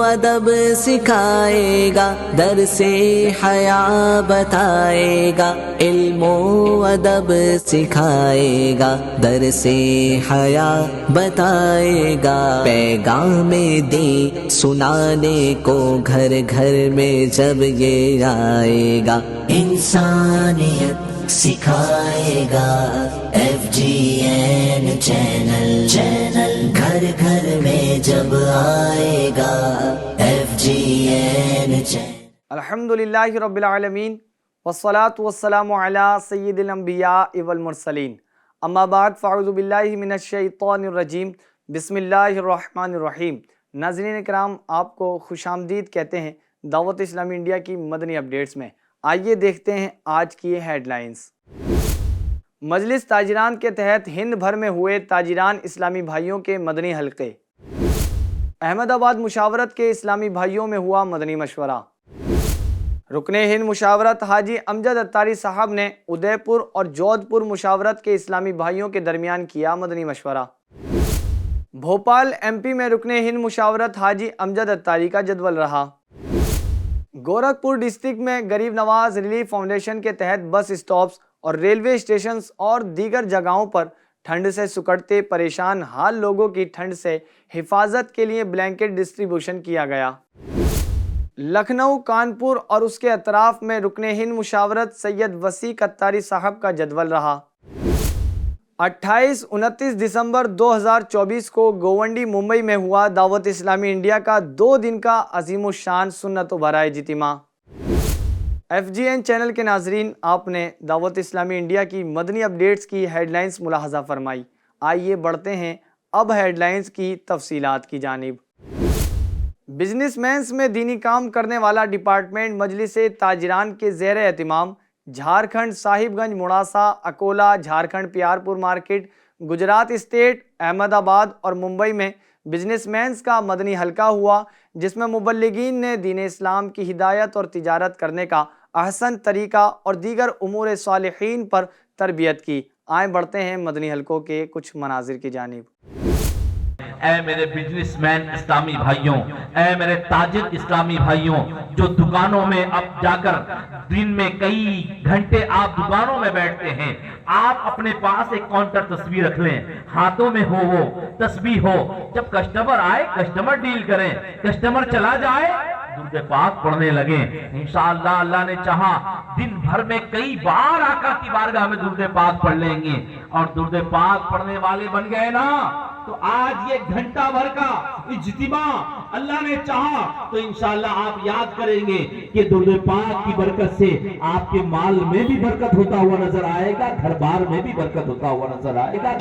ادب سکھائے گا، درس حیا بتائے گا، علم و ادب سکھائے گا، درس حیا بتائے گا، پیغام دین سنانے کو گھر گھر میں جب یہ آئے گا، انسانیت سکھائے گا، FGN چینل گھر گھر میں جب آئے گا، FGN چینل۔ الحمدللہ رب العالمین والصلاة والسلام علی سید الانبیاء والمرسلین، اما بعد فاعوذ باللہ من الشیطان الرجیم، بسم اللہ الرحمن الرحیم۔ ناظرین کرام، آپ کو خوش آمدید کہتے ہیں دعوت اسلامی انڈیا کی مدنی اپڈیٹس میں۔ آئیے دیکھتے ہیں آج کی ہیڈ لائنز۔ مجلس تاجران کے تحت ہند بھر میں ہوئے تاجران اسلامی بھائیوں کے مدنی حلقے۔ احمد آباد مشاورت کے اسلامی بھائیوں میں ہوا مدنی مشورہ۔ رکن ہند مشاورت حاجی امجد اتاری صاحب نے ادے پور اور جودھ پور مشاورت کے اسلامی بھائیوں کے درمیان کیا مدنی مشورہ۔ بھوپال MP میں رکن ہند مشاورت حاجی امجد اتاری کا جدول رہا۔ گورکھپور ڈسٹرکٹ میں غریب نواز ریلیف فاؤنڈیشن کے تحت بس اسٹاپس اور ریلوے اسٹیشنز اور دیگر جگہوں پر ٹھنڈ سے سکڑتے پریشان حال لوگوں کی ٹھنڈ سے حفاظت کے لیے بلینکٹ ڈسٹریبیوشن کیا گیا۔ لکھنؤ، کانپور اور اس کے اطراف میں رکن ہند مشاورت سید وسیع اتاری صاحب کا جدول رہا۔ 28-29 دسمبر 2024 کو گوونڈی ممبئی میں ہوا دعوت اسلامی انڈیا کا 2 دن کا عظیم الشان سنت و برائے اجتماع۔ FGN چینل کے ناظرین، آپ نے دعوت اسلامی انڈیا کی مدنی اپڈیٹس کی ہیڈ لائنز ملاحظہ فرمائی۔ آئیے بڑھتے ہیں اب ہیڈ لائنز کی تفصیلات کی جانب۔ بزنس مینز میں دینی کام کرنے والا ڈپارٹمنٹ مجلس تاجران کے زیر اہتمام جھارکھنڈ صاحب گنج موڑاسا اکولا جھارکھنڈ پیارپور مارکیٹ گجرات اسٹیٹ احمد آباد اور ممبئی میں بزنس مینز کا مدنی حلقہ ہوا، جس میں مبلغین نے دین اسلام کی ہدایت اور تجارت کرنے کا احسن طریقہ اور دیگر امور صالحین پر تربیت کی۔ آئیں بڑھتے ہیں مدنی حلقوں کے کچھ مناظر کی جانب۔ اے میرے بزنس مین اسلامی بھائیوں، اے میرے تاجر اسلامی بھائیوں، جو دکانوں میں اب جا کر دن میں کئی گھنٹے آپ دکانوں میں بیٹھتے ہیں، آپ اپنے پاس ایک کاؤنٹر تصویر رکھ لیں، ہاتھوں میں ہو وہ تسبیح ہو، جب کسٹمر آئے کسٹمر ڈیل کریں، کسٹمر چلا جائے درود پاک پڑھنے لگیں۔ انشاءاللہ اللہ نے چاہا دن بھر میں کئی بار آقا کی بارگاہ میں درود پاک پڑھ لیں گے، اور درود پاک پڑھنے والے بن گئے نا تو آج یہ گھنٹہ بھر کا اجتماع اللہ نے چاہا تو انشاءاللہ آپ یاد کریں گے کہ درود پاک کی برکت سے آپ کے مال میں بھی برکت ہوتا ہوا نظر آئے گا، گھر بار میں بھی برکت ہوتا ہوا نظر آئے گا۔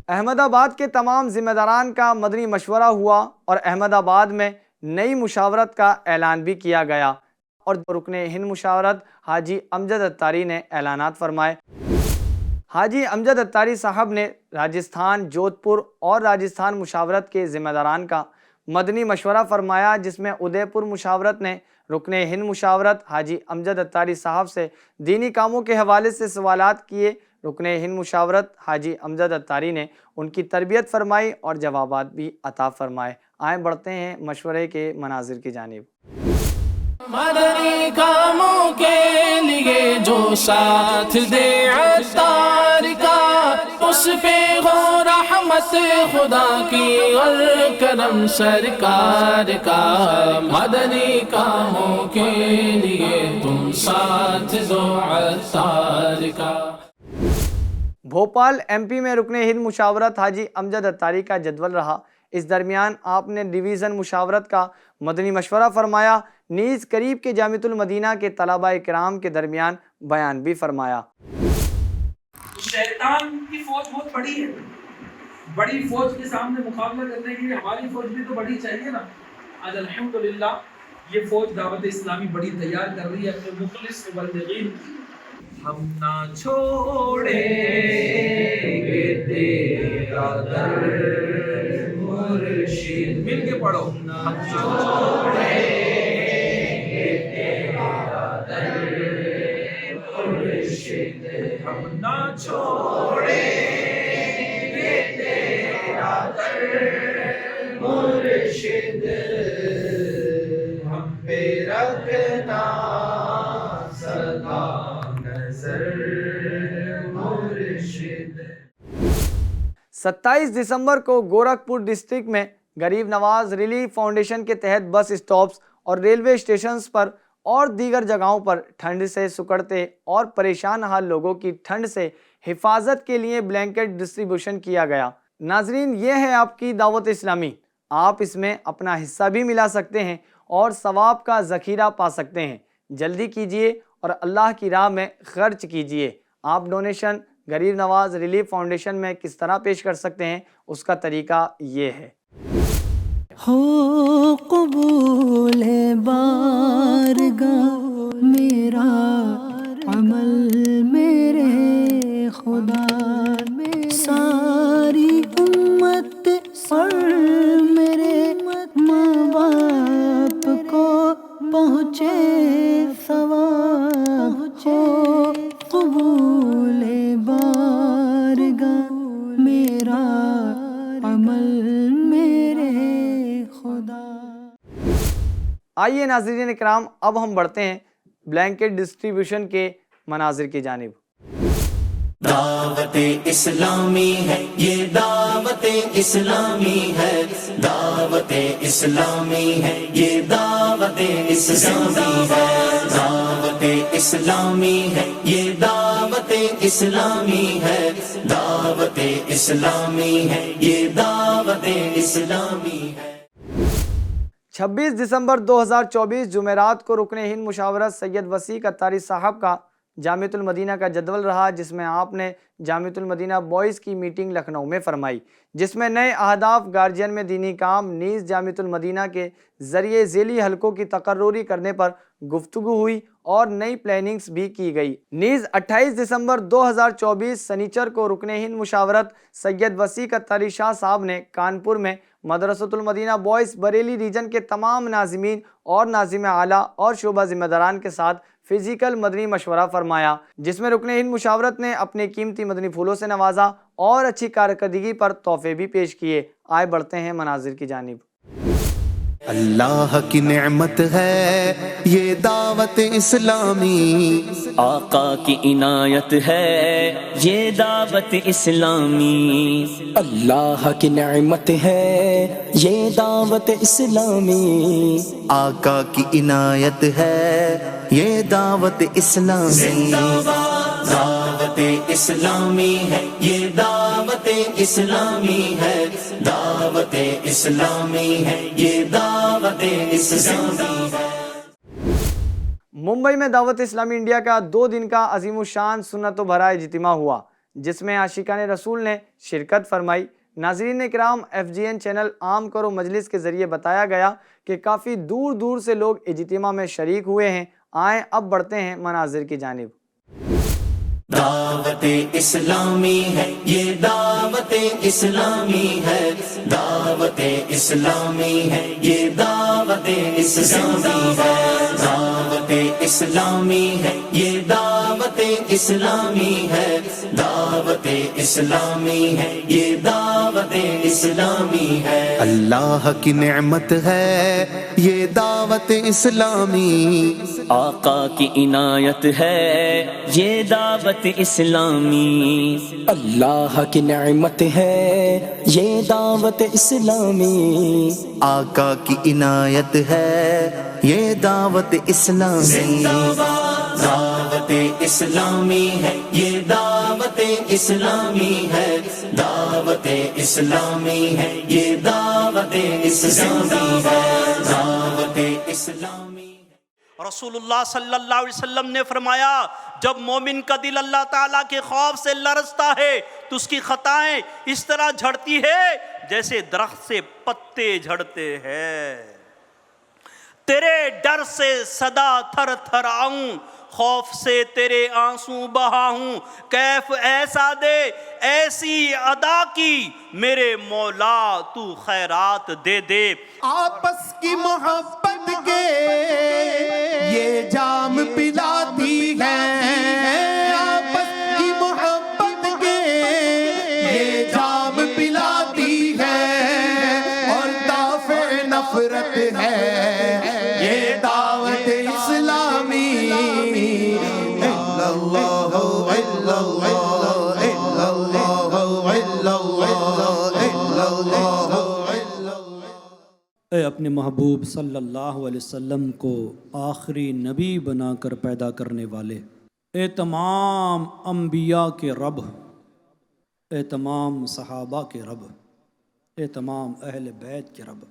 احمد آباد کے تمام ذمہ داران کا مدنی مشورہ ہوا اور احمد آباد میں نئی مشاورت کا اعلان بھی کیا گیا، اور رکن ہند مشاورت حاجی امجد اتاری نے اعلانات فرمائے۔ حاجی امجد اتاری صاحب نے راجستھان، جودھ پور اور راجستھان مشاورت کے ذمہ داران کا مدنی مشورہ فرمایا، جس میں ادے پور مشاورت نے رکن ہند مشاورت حاجی امجد اتاری صاحب سے دینی کاموں کے حوالے سے سوالات کیے۔ رکن ہند مشاورت حاجی امجد اتاری نے ان کی تربیت فرمائی اور جوابات بھی عطا فرمائے۔ آئیں بڑھتے ہیں مشورے کے مناظر کی جانب۔ مدنی کاموں کے لیے جو ساتھ دے عطار کا، اس پہ ہو رحمت خدا کی اور کرم سرکار کا۔ مدنی کاموں کے لیے تم ساتھ دو عطار کا۔ بھوپال MP میں رکن ہند مشاورت حاجی امجد اتاری کا جدول رہا۔ اس درمیان آپ نے ڈویژن مشاورت کا مدنی مشورہ فرمایا، نیز قریب کے جامعۃ المدینہ کے طلباء کرام کے درمیان بیان بھی فرمایا۔ شیطان کی فوج بہت بڑی ہے، بڑی فوج کے سامنے مقابلہ کرنے کے لیے ہماری فوج بھی تو بڑی چاہیے نا۔ آج الحمدللہ یہ فوج دعوت اسلامی بڑی تیار کر رہی ہے اپنے مخلص مبلغین کی. ہم نہ چھوڑیں گے تیرا در مرشد. مل کے پڑھو. ہم چھوڑیں گے تیرا در مرشد. ہم نہ چھوڑیں گے تیرا در مرشد. ہم پہ رکھنا سدا نظر مرشد. 27 دسمبر کو گورکھپور ڈسٹرکٹ میں غریب نواز ریلیف فاؤنڈیشن کے تحت بس اسٹاپس اور ریلوے اسٹیشنز پر اور دیگر جگہوں پر ٹھنڈ سے سکڑتے اور پریشان حال لوگوں کی ٹھنڈ سے حفاظت کے لیے بلینکٹ ڈسٹریبیوشن کیا گیا. ناظرین، یہ ہے آپ کی دعوت اسلامی. آپ اس میں اپنا حصہ بھی ملا سکتے ہیں اور ثواب کا ذخیرہ پا سکتے ہیں. جلدی کیجئے اور اللہ کی راہ میں خرچ کیجئے. آپ ڈونیشن غریب نواز ریلیف فاؤنڈیشن میں کس طرح پیش کر سکتے ہیں، اس کا طریقہ یہ ہے. ہو قبول بارگاہ میرا عمل میرے خدا. ساری امت اور میرے ماں باپ کو پہنچے ثواب. ہو قبول بارگاہ میرا عمل میرے خدا. آئیے ناظرین اکرام، اب ہم بڑھتے ہیں بلینکٹ ڈسٹریبیوشن کے مناظر کی جانب. دعوت اسلامی ہے یہ، دعوت اسلامی ہے، دعوت اسلامی ہے یہ، دعوت اسلامی ہے، دعوت اسلامی ہے یہ، دعوت اسلامی ہے، دعوت اسلامی ہے یہ، دعوت اسلامی ہے. 26 دسمبر 2024 جمعرات کو رکن ہند مشاورت سید وسیع اتاری صاحب کا جامعۃ المدینہ کا جدول رہا، جس میں آپ نے جامعۃ المدینہ بوائز کی میٹنگ لکھنؤ میں فرمائی، جس میں نئے اہداف گارجین میں دینی کام نیز جامعۃ المدینہ کے ذریعے ذیلی حلقوں کی تقرری کرنے پر گفتگو ہوئی اور نئی پلاننگز بھی کی گئی. نیز 28 دسمبر 2024 سنیچر کو رکن ہند مشاورت سید وسیع اتاری شاہ صاحب نے کانپور میں مدرسۃ المدینہ بوائز بریلی ریجن کے تمام ناظمین اور ناظم اعلیٰ اور شعبہ ذمہ داران کے ساتھ فزیکل مدنی مشورہ فرمایا، جس میں رکن ہند مشاورت نے اپنے قیمتی مدنی پھولوں سے نوازا اور اچھی کارکردگی پر تحفے بھی پیش کیے. آئے بڑھتے ہیں مناظر کی جانب. اللہ کی نعمت ہے یہ دعوت اسلامی، آقا کی عنایت ہے یہ دعوت اسلامی. اللہ کی نعمت ہے یہ دعوت اسلامی، آقا کی عنایت ہے یہ دعوت اسلامی. دعوت اسلامی ہے یہ، دعوت اسلامی ہے، دعوت اسلامی ہے یہ، دعوت اسلامی ہے. ممبئی میں دعوت اسلامی انڈیا کا 2 دن کا عظیم الشان سنت و بھرا اجتماع ہوا، جس میں عاشقان رسول نے شرکت فرمائی. ناظرین اکرام، FGN چینل عام کرو مجلس کے ذریعے بتایا گیا کہ کافی دور دور سے لوگ اجتماع میں شریک ہوئے ہیں. آئیں اب بڑھتے ہیں مناظر کی جانب. دعوت اسلامی ہے یہ، دعوت اسلامی ہے، دعوت اسلامی ہے یہ، دعوت اسلامی ہے، دعوت اسلامی ہے یہ، دعوت اسلامی ہے، دعوت اسلامی ہے یہ، دعوت اسلامی ہے. اللہ کی نعمت ہے یہ دعوت اسلامی، آقا کی عنایت ہے یہ دعوت اسلامی. اللہ کی نعمت ہے یہ دعوت اسلامی، آقا کی عنایت ہے یہ دعوت اسلامی. دعوت اسلامی ہے یہ، دعوت اسلامی ہے، دعوت اسلامی ہے یہ، دعوت اسلامی ہے، دعوت اسلامی. رسول اللہ صلی اللہ علیہ وسلم نے فرمایا، جب مومن کا دل اللہ تعالیٰ کے خوف سے لرزتا ہے تو اس کی خطائیں اس طرح جھڑتی ہے جیسے درخت سے پتے جھڑتے ہیں. تیرے ڈر سے سدا تھر تھر آؤں، خوف سے تیرے آنسو بہا ہوں، کیف ایسا دے ایسی ادا کی میرے مولا تو خیرات دے دے۔ آپس کی محبت کے یہ جام پلاتی ہے، آپس کی محبت کے یہ جام پلاتی ہے، اور دافع نفرت ہے یہ دعوت اسلامی۔ اللہ اللہ اے اپنے محبوب صلی اللہ علیہ وسلم کو آخری نبی بنا کر پیدا کرنے والے، اے تمام انبیاء کے رب، اے تمام صحابہ کے رب، اے تمام اہل بیت کے رب،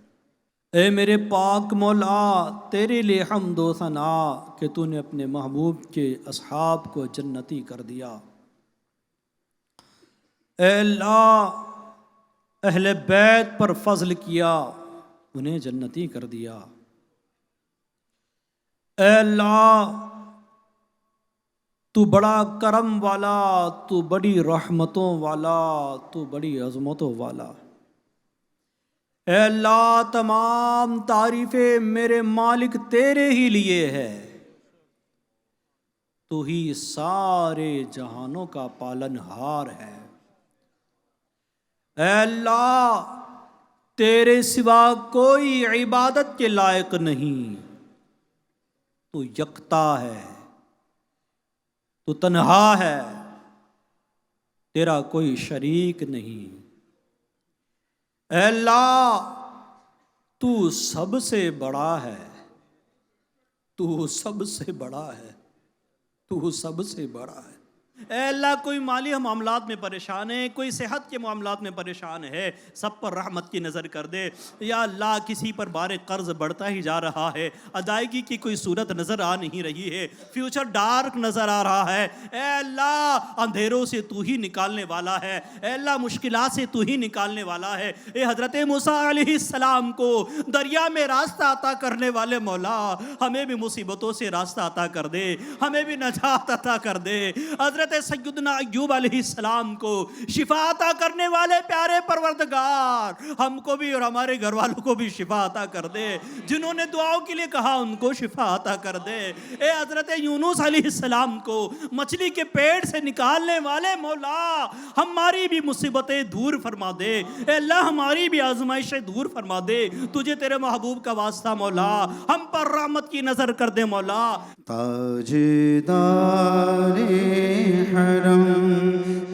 اے میرے پاک مولا تیرے لیے حمد و ثنا کہ تو نے اپنے محبوب کے اصحاب کو جنتی کر دیا۔ اے اللہ اہل بیت پر فضل کیا، انہیں جنتی کر دیا۔ اے اللہ تو بڑا کرم والا، تو بڑی رحمتوں والا، تو بڑی عظمتوں والا۔ اے اللہ تمام تعریفیں میرے مالک تیرے ہی لیے ہے، تو ہی سارے جہانوں کا پالن ہار ہے۔ اے اللہ تیرے سوا کوئی عبادت کے لائق نہیں، تو یکتا ہے، تو تنہا ہے، تیرا کوئی شریک نہیں۔ اے اللہ تو سب سے بڑا ہے، تو سب سے بڑا ہے، تو سب سے بڑا ہے۔ اے اللہ کوئی مالی معاملات میں پریشان ہے، کوئی صحت کے معاملات میں پریشان ہے، سب پر رحمت کی نظر کر دے۔ یا اللہ کسی پر بار قرض بڑھتا ہی جا رہا ہے، ادائیگی کی کوئی صورت نظر آ نہیں رہی ہے، فیوچر ڈارک نظر آ رہا ہے، اے اللہ اندھیروں سے تو ہی نکالنے والا ہے، اے اللہ مشکلات سے تو ہی نکالنے والا ہے۔ اے حضرت موسیٰ علیہ السلام کو دریا میں راستہ عطا کرنے والے مولا ہمیں بھی مصیبتوں سے راستہ عطا کر دے، ہمیں بھی نجات عطا کر دے۔ حضرت سیدنا ایوب علیہ السلام کو شفا عطا کرنے والے پیارے پروردگار ہم کو بھی اور ہمارے گھر والوں کو بھی شفا عطا کر دے، جنہوں نے دعاؤں کے لیے کہا ان کو شفا عطا کر دے۔ اے حضرت یونس علیہ السلام کو مچھلی کے پیٹ سے نکالنے والے مولا ہماری بھی مصیبتیں دور فرما دے، اے اللہ ہماری بھی آزمائشیں دور فرما دے، تجھے تیرے محبوب کا واسطہ مولا ہم پر رحمت کی نظر کر دے مولا۔ تاجدار حرم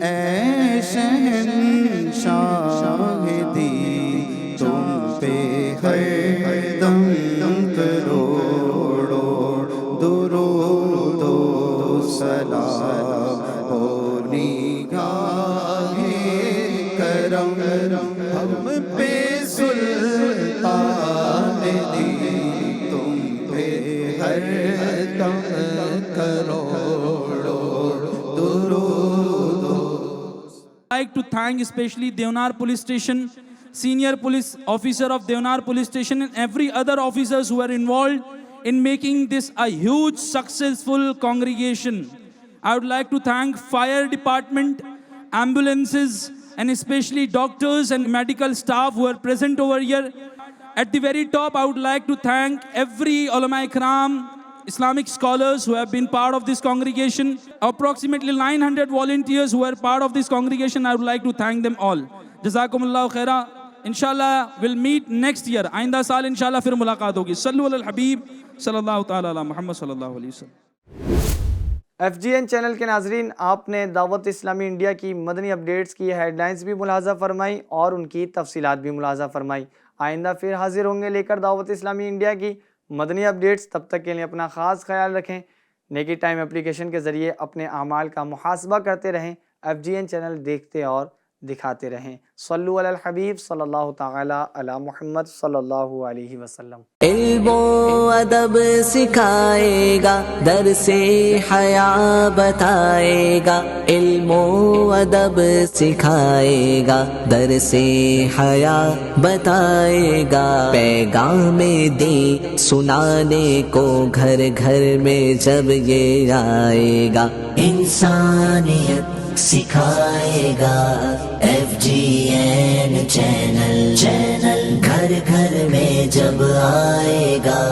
اے شہنشاہ دی، تم پہ ہر دم کروڑوں درود و سلام ہو نگاہ کرم، ہم پہ سلطان دی، تم پہ ہر دم کروڑوں I would like to thank especially Deonar Police Station, senior police officer of Deonar Police Station and every other officers who are involved in making this a huge successful congregation. I would like to thank fire department, ambulances and especially doctors and medical staff who are present over here. At the very top, I would like to thank every ulama ikram, Islamic scholars who have been part of this congregation, approximately 900 volunteers who are part of this congregation. I would like to thank them all. Jazakumullahu khaira. Inshallah, we'll meet next year. Ainda saal inshallah fir mulaqat hogi. Sallu ala al-Habib sallallahu ta'ala ala Muhammad sallallahu alayhi wasallam. FGN channel کے ناظرین، آپ نے دعوت اسلامی India کی مدنی updates کی head lines بھی ملاحظہ فرمائی اور ان کی تفصیلات بھی ملاحظہ فرمائی۔ آئندہ پھر حاضر ہوں گے لے کر دعوت اسلامی انڈیا کی مدنی اپڈیٹس۔ تب تک کے لیے اپنا خاص خیال رکھیں۔ نیکی ٹائم اپلیکیشن کے ذریعے اپنے اعمال کا محاسبہ کرتے رہیں۔ FGN چینل دیکھتے اور دکھاتے رہیں۔ صلو علی الحبیب صلی اللہ تعالی علی محمد صلی اللہ علیہ وسلم۔ علم و ادب سکھائے گا، درس حیا بتائے گا، علم و ادب سکھائے گا، درس حیا بتائے گا، پیغام دین سنانے کو گھر گھر میں جب یہ آئے گا، انسانیت سکھائے گا، FGN چینل گھر گھر میں جب آئے گا،